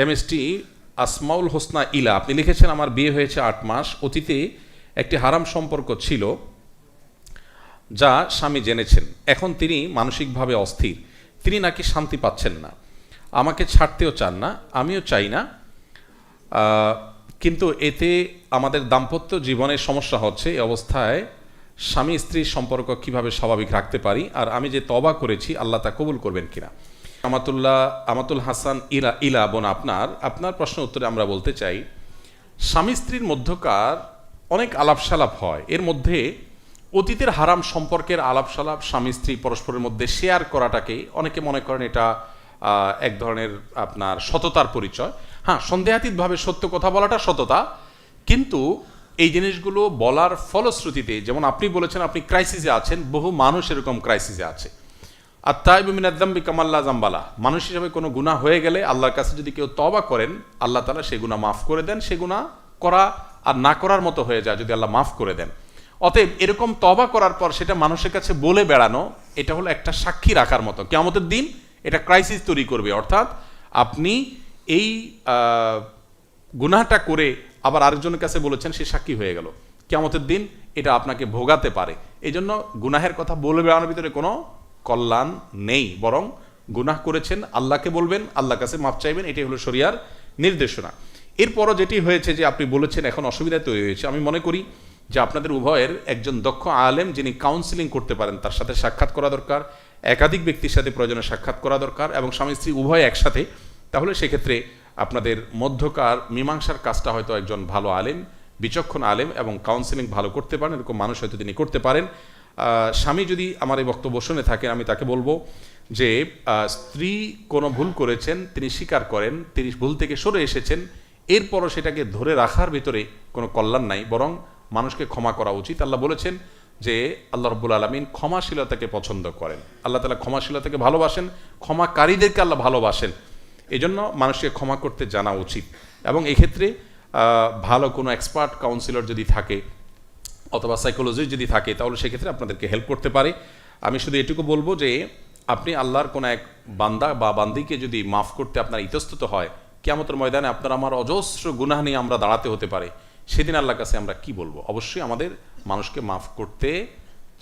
MST Asmaul হোসনা ইলা, আপনি লিখেছেন আমার বিয়ে হয়েছে ৮ মাস, অতীতে একটি হারাম সম্পর্ক ছিল যা স্বামী জেনেছেন। এখন তিনি মানসিকভাবে অস্থির, তিনি নাকি শান্তি পাচ্ছেন না, আমাকে ছাড়তেও চান না, আমিও চাই না, কিন্তু এতে আমাদের দাম্পত্য জীবনে সমস্যা হচ্ছে। এই অবস্থায় স্বামী স্ত্রীর সম্পর্ক কিভাবে স্বাভাবিক রাখতে পারি, আর আমি যে তওবা করেছি আল্লাহ তা কবুল করবেন কিনা। আমাতুল হাসান ইলা বোন, আপনার প্রশ্ন উত্তরে আমরা বলতে চাই, স্বামী স্ত্রীর মধ্যকার অনেক আলাপসালাপ হয়, এর মধ্যে অতীতের হারাম সম্পর্কের আলাপসালাপ স্বামী স্ত্রী পরস্পরের মধ্যে শেয়ার করাটাকে অনেকে মনে করেন এটা এক ধরনের আপনার সততার পরিচয়। হ্যাঁ, সন্দেহাতীতভাবে সত্য কথা বলাটা সততা, কিন্তু এই জিনিসগুলো বলার ফলশ্রুতিতে, যেমন আপনি বলেছেন আপনি ক্রাইসিসে আছেন, বহু মানুষ এরকম ক্রাইসিসে আছে। আর তাইবু মিনাজ যামবি কামাল্লা জাম্বালা, মানুষ হিসাবে কোনো গুনাহ হয়ে গেলে আল্লাহর কাছে যদি কেউ তওবা করেন, আল্লাহ তাআলা সে গুনাহ মাফ করে দেন, সে গুনাহ করা আর না করার মতো হয়ে যায় যদি আল্লাহ মাফ করে দেন। অতএব এরকম তওবা করার পর সেটা মানুষের কাছে বলে বেড়ানো, এটা হলো একটা সাক্ষী রাখার মতো। কিয়ামতের দিন এটা ক্রাইসিস তৈরি করবে, অর্থাৎ আপনি এই গুনাহটা করে আবার আরেকজনের কাছে বলেছেন, সে সাক্ষী হয়ে গেল, কিয়ামতের দিন এটা আপনাকে ভোগাতে পারে। এই জন্য গুনাহের কথা বলে বেড়ানোর ভিতরে কোনো কল্যাণ নেই, বরং গুনাহ করেছেন আল্লাহকে বলবেন, আল্লাহর কাছে মাফ চাইবেন, এটাই হলো শরিয়ার নির্দেশনা। এরপরও যেটি হয়েছে যে আপনি বলেছেন এখন অসুবিধা তৈরি হয়েছে, আমি মনে করি যে আপনাদের উভয়ের একজন দক্ষ আলেম যিনি কাউন্সিলিং করতে পারেন তার সাথে সাক্ষাৎ করা দরকার, একাধিক ব্যক্তির সাথে প্রয়োজনে সাক্ষাৎ করা দরকার, এবং স্বামী স্ত্রী উভয় একসাথে। তাহলে সেক্ষেত্রে আপনাদের মধ্যকার মীমাংসার কাজটা হয়তো একজন ভালো আলেম, বিচক্ষণ আলেম এবং কাউন্সিলিং ভালো করতে পারেন এরকম মানুষ হয়তো তিনি করতে পারেন। স্বামী যদি আমার এই বক্তব্য শুনে থাকেন, আমি তাকে বলবো যে স্ত্রী কোনো ভুল করেছেন, তিনি স্বীকার করেন, তিনি ভুল থেকে সরে এসেছেন, এরপরও সেটাকে ধরে রাখার ভিতরে কোনো কল্যাণ নাই, বরং মানুষকে ক্ষমা করা উচিত। আল্লাহ বলেছেন যে আল্লাহ রাব্বুল আলামিন ক্ষমাশীলতাকে পছন্দ করেন, আল্লাহ তাআলা ক্ষমাশীলতাকে ভালোবাসেন, ক্ষমাকারীদেরকে আল্লাহ ভালোবাসেন। এই জন্য মানুষকে ক্ষমা করতে জানা উচিত। এবং এক্ষেত্রে ভালো কোনো এক্সপার্ট কাউন্সিলর যদি থাকে অথবা সাইকোলজিস্ট যদি থাকে, তাহলে সেক্ষেত্রে আপনাদেরকে হেল্প করতে পারে। আমি শুধু এটুকু বলবো যে আপনি আল্লাহর কোনো এক বান্দা বা বান্দিকে যদি মাফ করতে আপনার ইতস্তত হয়, কিয়ামতের ময়দানে আপনার আমার অজস্র গুনাহ নিয়ে আমরা দাঁড়াতে হতে পারে, সেদিন আল্লাহর কাছে আমরা কি বলবো? অবশ্যই আমাদের মানুষকে মাফ করতে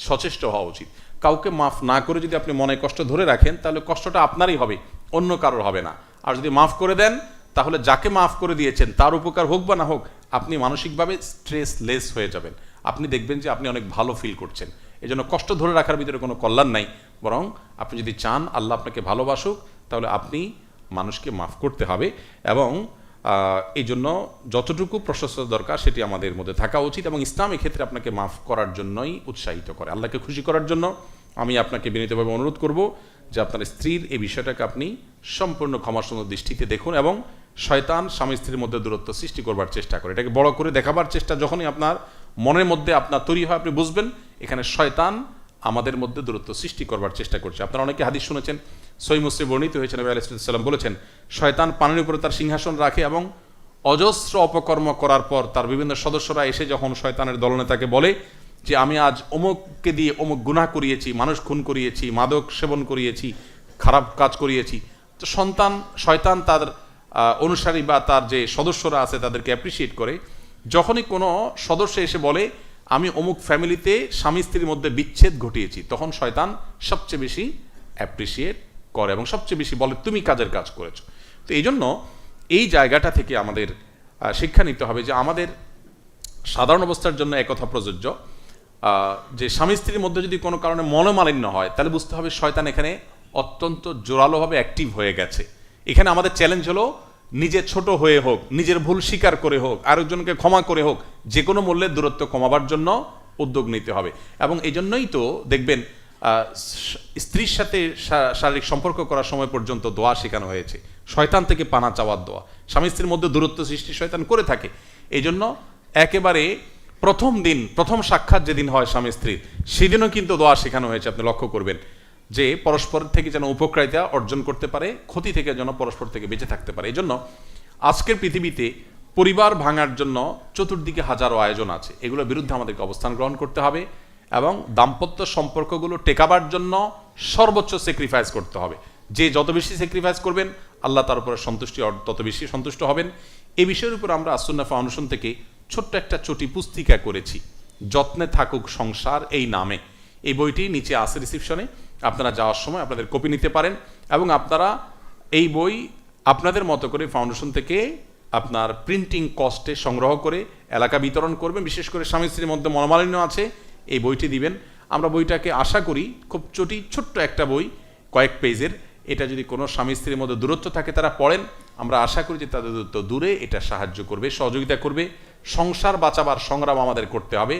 সচেষ্ট হওয়া উচিত। কাউকে মাফ না করে যদি আপনি মনে কষ্ট ধরে রাখেন, তাহলে কষ্টটা আপনারই হবে, অন্য কারোর হবে না। আর যদি মাফ করে দেন, তাহলে যাকে মাফ করে দিয়েছেন তার উপকার হোক বা না হোক, আপনি মানসিকভাবে স্ট্রেসলেস হয়ে যাবেন, আপনি দেখবেন যে আপনি অনেক ভালো ফিল করছেন। এই জন্য কষ্ট ধরে রাখার ভিতরে কোনো কল্যাণ নাই, বরং আপনি যদি চান আল্লাহ আপনাকে ভালোবাসুক, তাহলে আপনি মানুষকে মাফ করতে হবে। এবং এই জন্য যতটুকু প্রশস্ত দরকার সেটি আমাদের মধ্যে থাকা উচিত, এবং ইসলাম এক্ষেত্রে আপনাকে মাফ করার জন্যই উৎসাহিত করে, আল্লাহকে খুশি করার জন্য। আমি আপনাকে বিনীতভাবে অনুরোধ করব যে আপনার স্ত্রীর এই বিষয়টাকে আপনি সম্পূর্ণ ক্ষমাসুন্দর দৃষ্টিতে দেখুন, এবং শয়তান স্বামী স্ত্রীর মধ্যে দূরত্ব সৃষ্টি করবার চেষ্টা করে, এটাকে বড় করে দেখাবার চেষ্টা যখনই আপনার মনের মধ্যে আপনার তৈরি হয়, আপনি বুঝবেন এখানে শয়তান আমাদের মধ্যে দূরত্ব সৃষ্টি করবার চেষ্টা করছে। আপনারা অনেকে হাদিস শুনেছেন, সহিহ মুসলিম বর্ণিত হয়েছে, নবী আলাইহিস সালাম বলেছেন, শয়তান পানির উপরে তার সিংহাসন রাখে এবং অজস্র অপকর্ম করার পর তার বিভিন্ন সদস্যরা এসে যখন শয়তানের দলনেতাকে বলে যে আমি আজ অমুককে দিয়ে অমুক গুনাহ করিয়েছি, মানুষ খুন করিয়েছি, মাদক সেবন করিয়েছি, খারাপ কাজ করিয়েছি, তো শয়তান তার অনুসারী বা তার যে সদস্যরা আছে তাদেরকে অ্যাপ্রিসিয়েট করে। যখনই কোনো সদস্য এসে বলে আমি অমুক ফ্যামিলিতে স্বামী স্ত্রীর মধ্যে বিচ্ছেদ ঘটিয়েছি, তখন শয়তান সবচেয়ে বেশি অ্যাপ্রিসিয়েট করে এবং সবচেয়ে বেশি বলে তুমি কাজের কাজ করেছো। তো এই জন্য এই জায়গাটা থেকে আমাদের শিক্ষা নিতে হবে যে আমাদের সাধারণ অবস্থার জন্য একথা প্রযোজ্য যে স্বামী স্ত্রীর মধ্যে যদি কোনো কারণে মনোমালিন্য হয়, তাহলে বুঝতে হবে শয়তান এখানে অত্যন্ত জোরালোভাবে অ্যাক্টিভ হয়ে গেছে। এখানে আমাদের চ্যালেঞ্জ হলো নিজে ছোট হয়ে হোক, নিজের ভুল স্বীকার করে হোক, আরেকজনকে ক্ষমা করে হোক, যে কোনো মূল্যে দূরত্ব কমাবার জন্য উদ্যোগ নিতে হবে। এবং এই জন্যই তো দেখবেন স্ত্রীর সাথে শারীরিক সম্পর্ক করার সময় পর্যন্ত দোয়া শেখানো হয়েছে, শয়তান থেকে পানা চাওয়ার দোয়া। স্বামী স্ত্রীর মধ্যে দূরত্ব সৃষ্টি শয়তান করে থাকে, এই জন্য একেবারে প্রথম সাক্ষাৎ যেদিন হয় স্বামী স্ত্রীর, সেদিনও কিন্তু দোয়া শেখানো হয়েছে। আপনি লক্ষ্য করবেন যে পরস্পর থেকে যেন উপকারিতা অর্জন করতে পারে, ক্ষতি থেকে যেন পরস্পর থেকে বেঁচে থাকতে পারে। এই জন্য আজকের পৃথিবীতে পরিবার ভাঙার জন্য চতুর্দিকে হাজারো আয়োজন আছে, এগুলোর বিরুদ্ধে আমাদেরকে অবস্থান গ্রহণ করতে হবে এবং দাম্পত্য সম্পর্কগুলো টেকাবার জন্য সর্বোচ্চ স্যাক্রিফাইস করতে হবে। যে যত বেশি স্যাক্রিফাইস করবেন আল্লাহ তার উপরে তত বেশি সন্তুষ্ট হবেন। এই বিষয়ের উপর আমরা আসুন্নাহ ফাউন্ডেশন থেকে ছোট্ট একটা চটি পুস্তিকা করেছি, যত্নে থাকুক সংসার এই নামে। এই বইটি নিচে আছে রিসিপশনে, আপনারা যাওয়ার সময় আপনাদের কপি নিতে পারেন এবং আপনারা এই বই আপনাদের মতো করে ফাউন্ডেশন থেকে আপনার প্রিন্টিং কস্টে সংগ্রহ করে এলাকা বিতরণ করবেন। বিশেষ করে স্বামী স্ত্রীর মধ্যে মনোমালিন্য আছে, এই বইটি দিবেন। আমরা বইটাকে আশা করি খুব ছোট্ট একটা বই, কয়েক পেজের, এটা যদি কোনো স্বামী স্ত্রীর মধ্যে দূরত্ব থাকে তারা পড়েন, আমরা আশা করি যে তাদের দূরত্ব দূরে এটা সাহায্য করবে, সহযোগিতা করবে। সংসার বাঁচাবার সংগ্রাম আমাদের করতে হবে।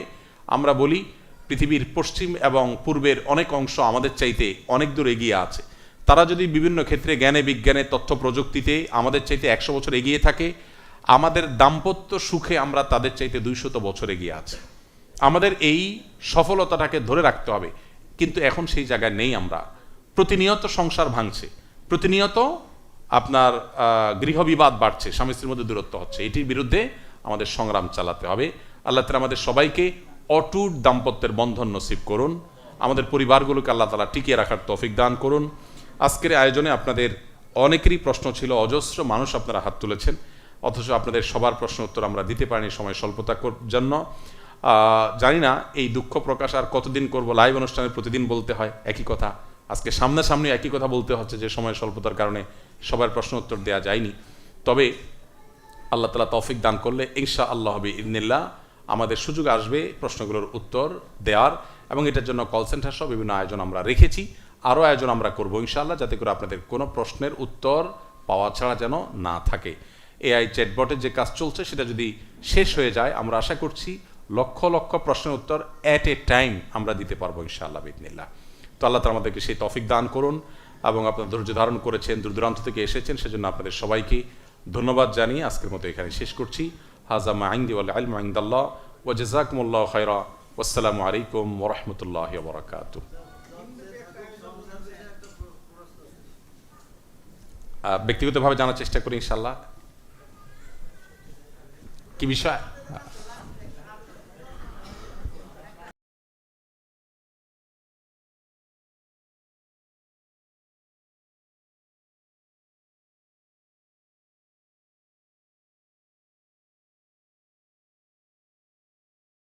আমরা বলি পৃথিবীর পশ্চিম এবং পূর্বের অনেক অংশ আমাদের চাইতে অনেক দূর এগিয়ে আছে। তারা যদি বিভিন্ন ক্ষেত্রে জ্ঞানে বিজ্ঞানে তথ্য প্রযুক্তিতে আমাদের চাইতে 100 বছর এগিয়ে থাকে, আমাদের দাম্পত্য সুখে আমরা তাদের চাইতে 200 বছর এগিয়ে আছি। আমাদের এই সফলতাটাকে ধরে রাখতে হবে, কিন্তু এখন সেই জায়গায় নেই। আমরা প্রতিনিয়ত সংসার ভাঙছে, প্রতিনিয়ত আপনার গৃহবিবাদ বাড়ছে, স্বামী স্ত্রীর মধ্যে দূরত্ব হচ্ছে। এটির বিরুদ্ধে আমাদের সংগ্রাম চালাতে হবে। আল্লাহ তাআলা আমাদের সবাইকে অটুট দাম্পত্যের বন্ধন নসিব করুন, আমাদের পরিবারগুলোকে আল্লাহ তাআলা টিকিয়ে রাখার তৌফিক দান করুন। আজকের আয়োজনে আপনাদের অনেকেরই প্রশ্ন ছিল, অজস্র মানুষ আপনারা হাত তুলেছেন, অথচ আপনাদের সবার প্রশ্ন উত্তর আমরা দিতে পারিনি সময় স্বল্পতার জন্য। জানি না এই দুঃখ প্রকাশ আর কতদিন করব। লাইভ অনুষ্ঠানে প্রতিদিন বলতে হয় একই কথা, আজকে সামনাসামনি একই কথা বলতে হচ্ছে যে সময় স্বল্পতার কারণে সবার প্রশ্ন উত্তর দেওয়া যায়নি। তবে আল্লাহ তাআলা তৌফিক দান করলে ইনশাআল্লাহ বিইذنিল্লাহ আমাদের সুযোগ আসবে প্রশ্নগুলোর উত্তর দেওয়ার, এবং এটার জন্য কল সেন্টার সহ বিভিন্ন আয়োজন আমরা রেখেছি। আরও আয়োজন আমরা করবো ইনশাআল্লাহ, যাতে করে আপনাদের কোনো প্রশ্নের উত্তর পাওয়া ছাড়া যেন না থাকে। এআই চ্যাটবটের যে কাজ চলছে সেটা যদি শেষ হয়ে যায়, আমরা আশা করছি লক্ষ লক্ষ প্রশ্নের উত্তর অ্যাট এ টাইম আমরা দিতে পারবো ইনশাআল্লাহ বিইذনিল্লাহ। তো আল্লাহ তাআলা আমাদেরকে সেই তৌফিক দান করুন, এবং আপনারা ধৈর্য ধারণ করেছেন, দূর দূরান্ত থেকে এসেছেন, সেজন্য আপনাদের সবাইকে ধন্যবাদ জানিয়ে আজকের মতো এখানে শেষ করছি। হাযা মা ইনদি ওয়াল ইলমু ইনদাল্লাহ ওয়া জাযাকুমুল্লাহু খায়রা, ওয়াসসালামু আলাইকুম ওয়া রাহমাতুল্লাহি ওয়া বারাকাতুহু। ব্যক্তিগতভাবে জানার চেষ্টা করি ইনশাআল্লাহ। কি বিষয়?